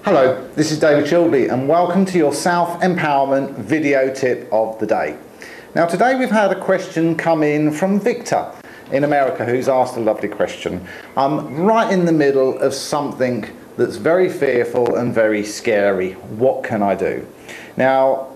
Hello, this is David Childerley and welcome to your self-empowerment video tip of the day. Now today we've had a question come in from Victor in America who's asked a lovely question. I'm right in the middle of something that's very fearful and very scary. What can I do? Now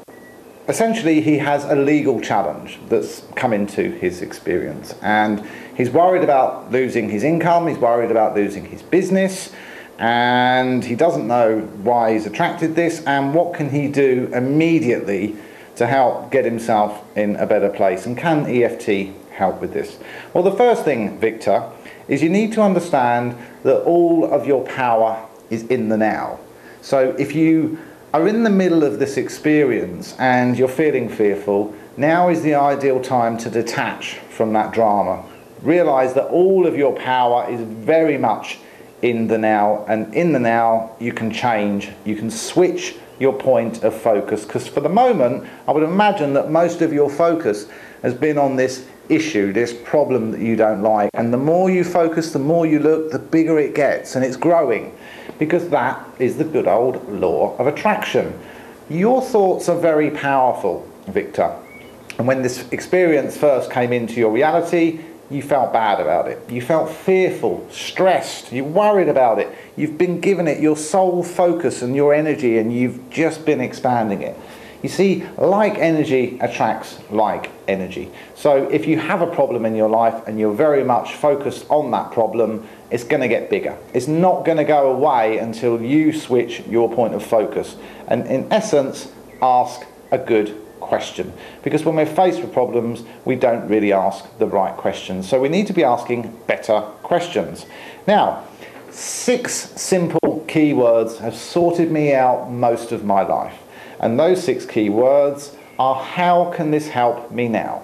essentially he has a legal challenge that's come into his experience and he's worried about losing his income, he's worried about losing his business, and he doesn't know why he's attracted this and what can he do immediately to help get himself in a better place, and can EFT help with this? Well, the first thing, Victor, is you need to understand that all of your power is in the now. So if you are in the middle of this experience and you're feeling fearful, now is the ideal time to detach from that drama. Realize that all of your power is very much in the now, and in the now you can change, you can switch your point of focus, because for the moment I would imagine that most of your focus has been on this issue, this problem that you don't like, and the more you focus, the more you look, the bigger it gets, and it's growing, because that is the good old law of attraction. Your thoughts are very powerful, Victor, and when this experience first came into your reality, you felt bad about it. You felt fearful, stressed, you worried about it. You've been given it your sole focus and your energy, and you've just been expanding it. You see, like energy attracts like energy. So if you have a problem in your life and you're very much focused on that problem, it's going to get bigger. It's not going to go away until you switch your point of focus. And in essence, ask a good question, because when we're faced with problems we don't really ask the right questions, so we need to be asking better questions. Now, 6 simple keywords have sorted me out most of my life, and those 6 keywords are: how can this help me now?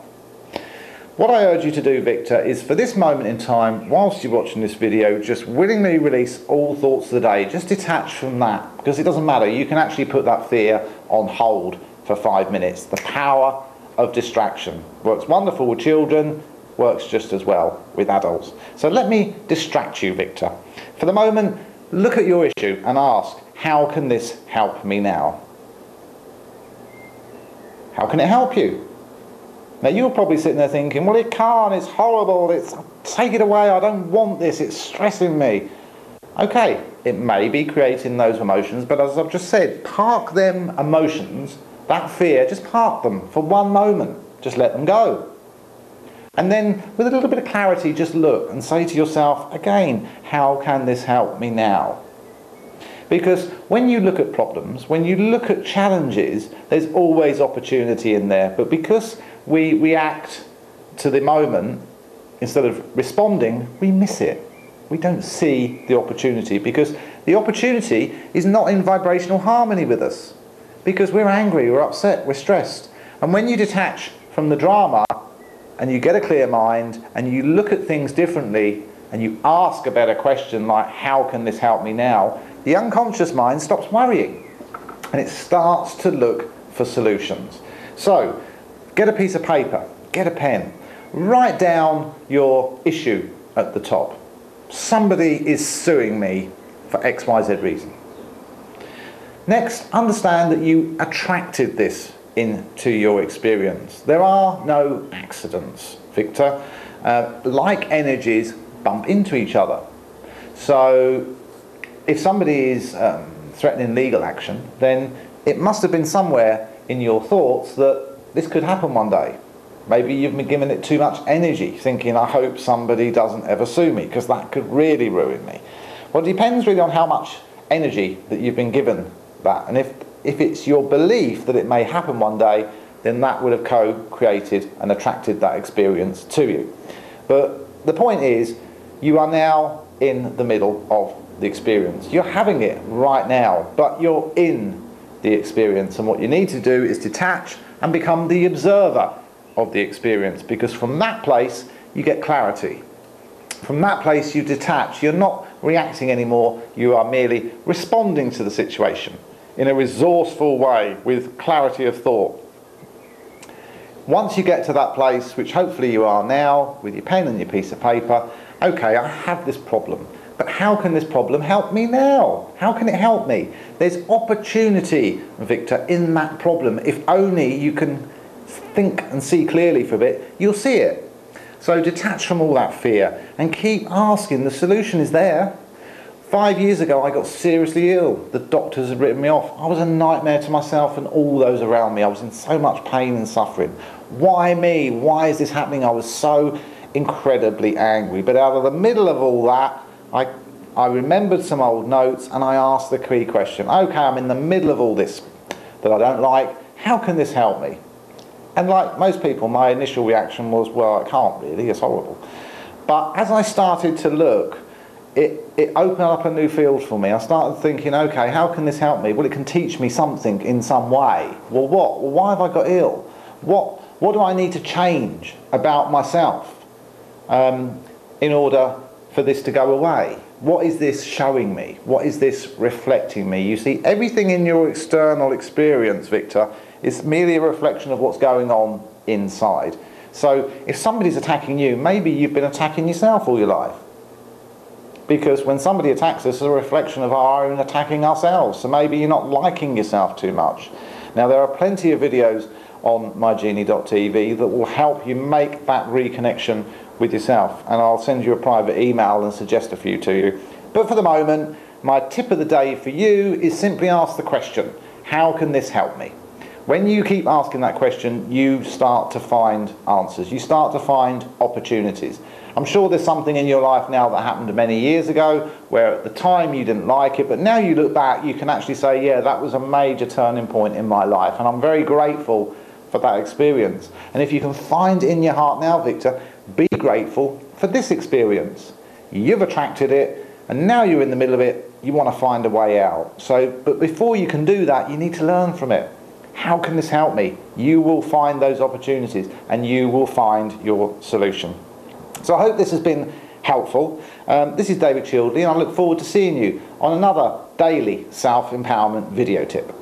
What I urge you to do, Victor, is for this moment in time, whilst you're watching this video, just willingly release all thoughts of the day. Just detach from that, because it doesn't matter. You can actually put that fear on hold for 5 minutes. The power of distraction works wonderful with children, works just as well with adults. So let me distract you, Victor. For the moment, look at your issue and ask, how can this help me now? How can it help you? Now you're probably sitting there thinking, well, it can't, it's horrible, take it away, I don't want this, it's stressing me. Okay, it may be creating those emotions, but as I've just said, park them emotions, that fear, just park them for one moment. Just let them go. And then with a little bit of clarity, just look and say to yourself, again, how can this help me now? Because when you look at problems, when you look at challenges, there's always opportunity in there. But because we react to the moment instead of responding, we miss it. We don't see the opportunity, because the opportunity is not in vibrational harmony with us. Because we're angry, we're upset, we're stressed. And when you detach from the drama and you get a clear mind and you look at things differently and you ask a better question like, how can this help me now? The unconscious mind stops worrying and it starts to look for solutions. So get a piece of paper, get a pen, write down your issue at the top. Somebody is suing me for XYZ reason. Next, understand that you attracted this into your experience. There are no accidents, Victor. Like energies bump into each other. So if somebody is threatening legal action, then it must have been somewhere in your thoughts that this could happen one day. Maybe you've been giving it too much energy, thinking, I hope somebody doesn't ever sue me, because that could really ruin me. Well, it depends really on how much energy that you've been given that, and if it's your belief that it may happen one day, then that would have co-created and attracted that experience to you. But the point is, you are now in the middle of the experience. You're having it right now, but you're in the experience, and what you need to do is detach and become the observer of the experience, because from that place you get clarity. From that place you detach. You're not reacting anymore, you are merely responding to the situation in a resourceful way with clarity of thought. Once you get to that place, which hopefully you are now, with your pen and your piece of paper, okay, I have this problem. But how can this problem help me now? How can it help me? There's opportunity, Victor, in that problem. If only you can think and see clearly for a bit, you'll see it. So detach from all that fear and keep asking. The solution is there. 5 years ago, I got seriously ill. The doctors had written me off. I was a nightmare to myself and all those around me. I was in so much pain and suffering. Why me? Why is this happening? I was so incredibly angry. But out of the middle of all that, I remembered some old notes and I asked the key question. Okay, I'm in the middle of all this that I don't like. How can this help me? And like most people, my initial reaction was, well, I can't really, it's horrible. But as I started to look, it opened up a new field for me. I started thinking, okay, how can this help me? Well, it can teach me something in some way. Well, what? Well, why have I got ill? What do I need to change about myself in order for this to go away? What is this showing me? What is this reflecting me? You see, everything in your external experience, Victor, is merely a reflection of what's going on inside. So if somebody's attacking you, maybe you've been attacking yourself all your life. Because when somebody attacks us, it's a reflection of our own attacking ourselves. So maybe you're not liking yourself too much. Now, there are plenty of videos on mygenie.tv that will help you make that reconnection with yourself. And I'll send you a private email and suggest a few to you. But for the moment, my tip of the day for you is simply ask the question, how can this help me? When you keep asking that question, you start to find answers. You start to find opportunities. I'm sure there's something in your life now that happened many years ago where at the time you didn't like it, but now you look back, you can actually say, yeah, that was a major turning point in my life, and I'm very grateful for that experience. And if you can find in your heart now, Victor, be grateful for this experience. You've attracted it, and now you're in the middle of it, you want to find a way out. But before you can do that, you need to learn from it. How can this help me? You will find those opportunities and you will find your solution. So I hope this has been helpful. This is David Childerley and I look forward to seeing you on another daily self-empowerment video tip.